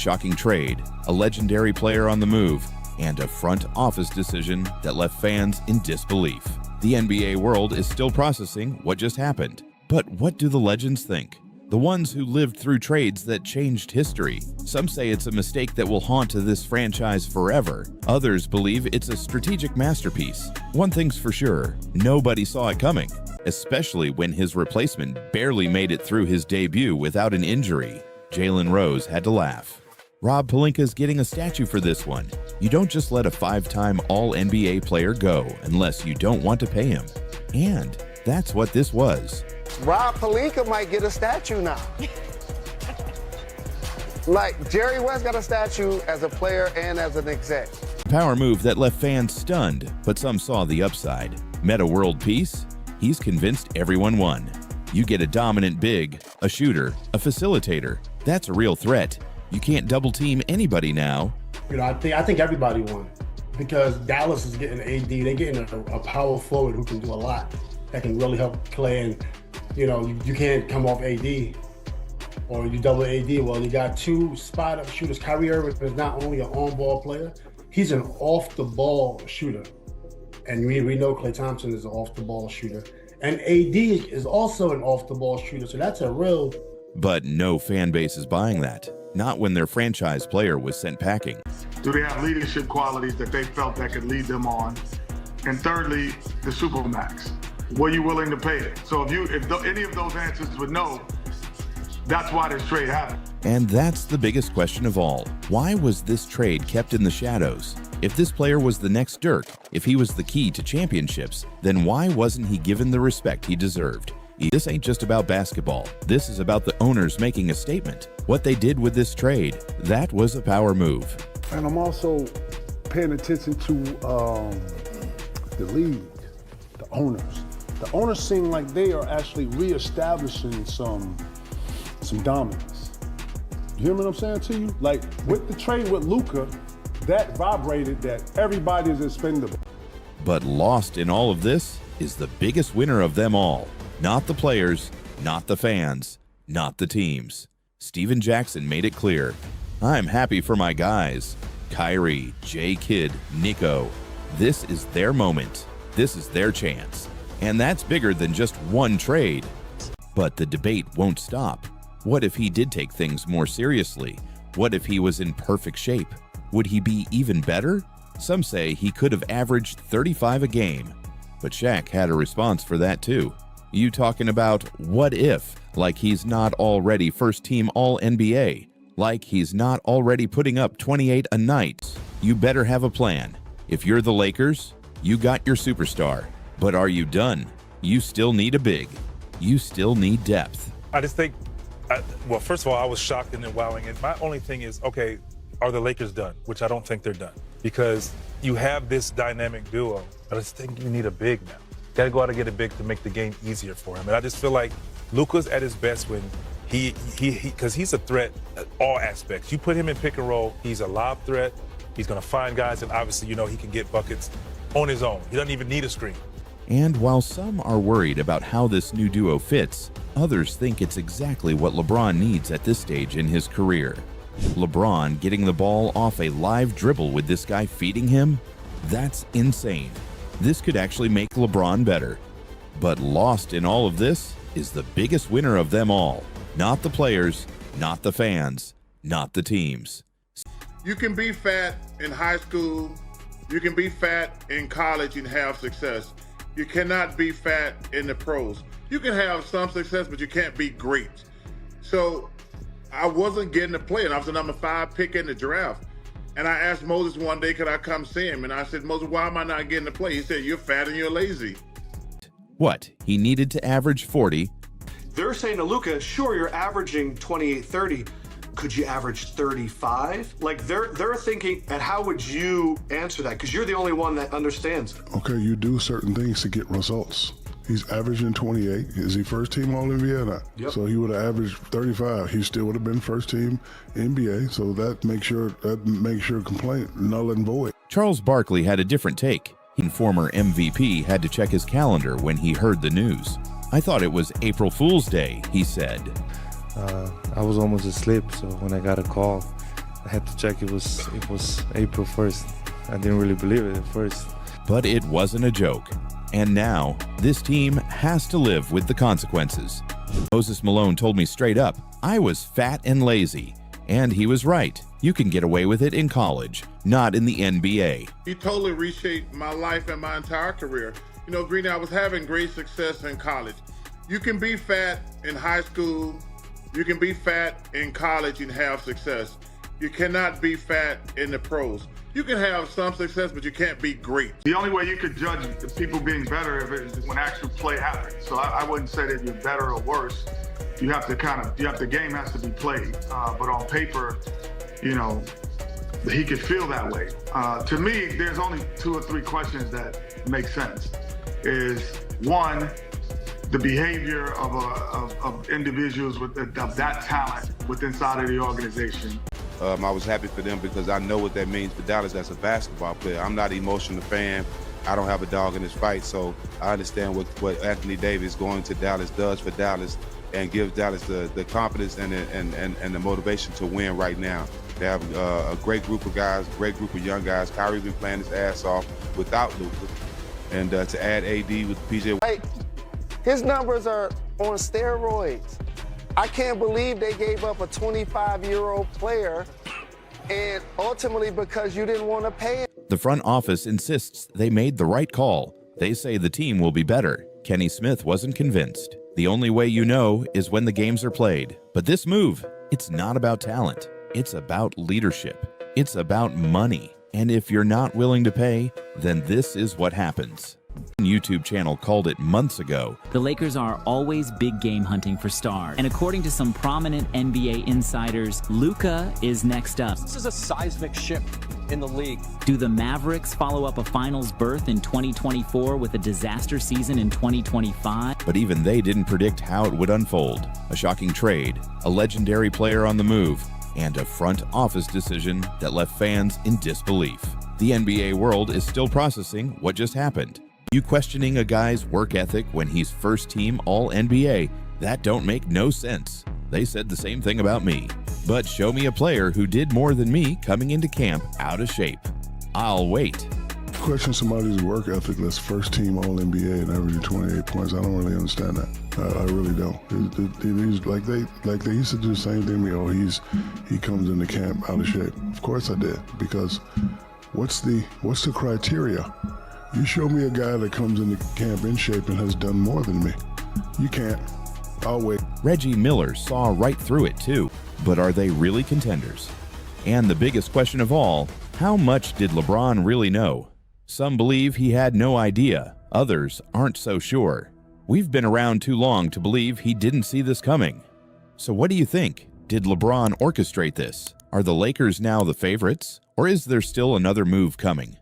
Shocking trade, a legendary player on the move, and a front office decision that left fans in disbelief. The NBA world is still processing what just happened. But what do the legends think? The ones who lived through trades that changed history. Some say it's a mistake that will haunt this franchise forever. Others believe it's a strategic masterpiece. One thing's for sure, nobody saw it coming, especially when his replacement barely made it through his debut without an injury. Jalen Rose had to laugh. Rob Pelinka's getting a statue for this one. You don't just let a 5-time All-NBA player go unless you don't want to pay him. And that's what this was. Rob Pelinka might get a statue now. Like Jerry West got a statue as a player and as an exec. Power move that left fans stunned, but some saw the upside. Meta world peace? He's convinced everyone won. You get a dominant big, a shooter, a facilitator. That's a real threat. You can't double team anybody now. You know, I think everybody won because Dallas is getting AD. They're getting a power forward who can do a lot. That can really help Clay. And you know, you can't come off AD or you double AD. Well, you got two spot-up shooters. Kyrie Irving is not only an on-ball player, he's an off-the-ball shooter. And we know Klay Thompson is an off-the-ball shooter. And AD is also an off-the-ball shooter. So that's a real. But no fan base is buying that. Not when their franchise player was sent packing. Do they have leadership qualities that they felt that could lead them on? And thirdly, the Supermax. Were you willing to pay it? So if any of those answers were no, that's why this trade happened. And that's the biggest question of all. Why was this trade kept in the shadows? If this player was the next Dirk, if he was the key to championships, then why wasn't he given the respect he deserved? This ain't just about basketball. This is about the owners making a statement. What they did with this trade, that was a power move. And I'm also paying attention to the league, the owners. The owners seem like they are actually reestablishing some dominance. You hear what I'm saying to you? Like with the trade with Luka, that vibrated that everybody is expendable. But lost in all of this is the biggest winner of them all. Not the players, not the fans, not the teams. Steven Jackson made it clear. I'm happy for my guys. Kyrie, J. Kidd, Nico. This is their moment. This is their chance. And that's bigger than just one trade. But the debate won't stop. What if he did take things more seriously? What if he was in perfect shape? Would he be even better? Some say he could have averaged 35 a game. But Shaq had a response for that too. You talking about what if, like he's not already first-team All-NBA, like he's not already putting up 28 a night. You better have a plan. If you're the Lakers, you got your superstar. But are you done? You still need a big. You still need depth. I just think, well, first of all, I was shocked and then wowing. And my only thing is, okay, are the Lakers done? Which I don't think they're done. Because you have this dynamic duo, but I just think you need a big now. Got to go out and get a big to make the game easier for him. And I just feel like Luka's at his best when because he's a threat at all aspects. You put him in pick and roll, he's a lob threat. He's going to find guys, and obviously, you know, he can get buckets on his own. He doesn't even need a screen. And while some are worried about how this new duo fits, others think it's exactly what LeBron needs at this stage in his career. LeBron getting the ball off a live dribble with this guy feeding him? That's insane. This could actually make LeBron better. But lost in all of this is the biggest winner of them all. Not the players, not the fans, not the teams. You can be fat in high school, you can be fat in college and have success. You cannot be fat in the pros. You can have some success, but you can't be great. So I wasn't getting to play, and I was the number 5 pick in the draft. And I asked Moses one day, could I come see him? And I said, Moses, why am I not getting to play? He said, you're fat and you're lazy. What? He needed to average 40. They're saying to Luka, sure, you're averaging 28, 30. Could you average 35? Like they're thinking, and how would you answer that? Because you're the only one that understands it. Okay, you do certain things to get results. He's averaging 28. Is he first team All-NBA or not? Yep. So he would have averaged 35. He still would have been first team NBA. So that makes your complaint null and void. Charles Barkley had a different take. Former MVP had to check his calendar when he heard the news. I thought it was April Fool's Day, he said. I was almost asleep, so when I got a call, I had to check. It was April 1st. I didn't really believe it at first. But it wasn't a joke. And now, this team has to live with the consequences. Moses Malone told me straight up, I was fat and lazy. And he was right. You can get away with it in college, not in the NBA. He totally reshaped my life and my entire career. You know, Greeny, I was having great success in college. You can be fat in high school. You can be fat in college and have success. You cannot be fat in the pros. You can have some success, but you can't be great. The only way you could judge the people being better is when actual play happens. So I wouldn't say that you're better or worse. You have to the game has to be played. But on paper, you know, he could feel that way. To me, there's only 2 or 3 questions that make sense. Is one, the behavior of individuals of that talent inside of the organization. I was happy for them because I know what that means for Dallas as a basketball player. I'm not an emotional fan. I don't have a dog in this fight, so I understand what Anthony Davis going to Dallas does for Dallas and gives Dallas the confidence and the motivation to win right now. They have a great group of guys, a great group of young guys. Kyrie been playing his ass off without Luka. And to add AD with PJ. Hey, his numbers are on steroids. I can't believe they gave up a 25-year-old player, and ultimately because you didn't want to pay him. The front office insists they made the right call. They say the team will be better. Kenny Smith wasn't convinced. The only way you know is when the games are played. But this move, it's not about talent. It's about leadership. It's about money. And if you're not willing to pay, then this is what happens. YouTube channel called it months ago. The Lakers are always big game hunting for stars. And according to some prominent NBA insiders, Luka is next up. This is a seismic shift in the league. Do the Mavericks follow up a finals berth in 2024 with a disaster season in 2025? But even they didn't predict how it would unfold. A shocking trade, a legendary player on the move, and a front office decision that left fans in disbelief. The NBA world is still processing what just happened. You questioning a guy's work ethic when he's first team All-NBA, that don't make no sense. They said the same thing about me. But show me a player who did more than me coming into camp out of shape. I'll wait. Question somebody's work ethic that's first team All-NBA and averaging 28 points. I don't really understand that. I really don't. He's like they used to do the same thing to me. Oh, he comes into camp out of shape. Of course I did, because what's the criteria? You show me a guy that comes into camp in shape and has done more than me. You can't. I'll wait. Reggie Miller saw right through it too. But are they really contenders? And the biggest question of all, how much did LeBron really know? Some believe he had no idea. Others aren't so sure. We've been around too long to believe he didn't see this coming. So what do you think? Did LeBron orchestrate this? Are the Lakers now the favorites? Or is there still another move coming?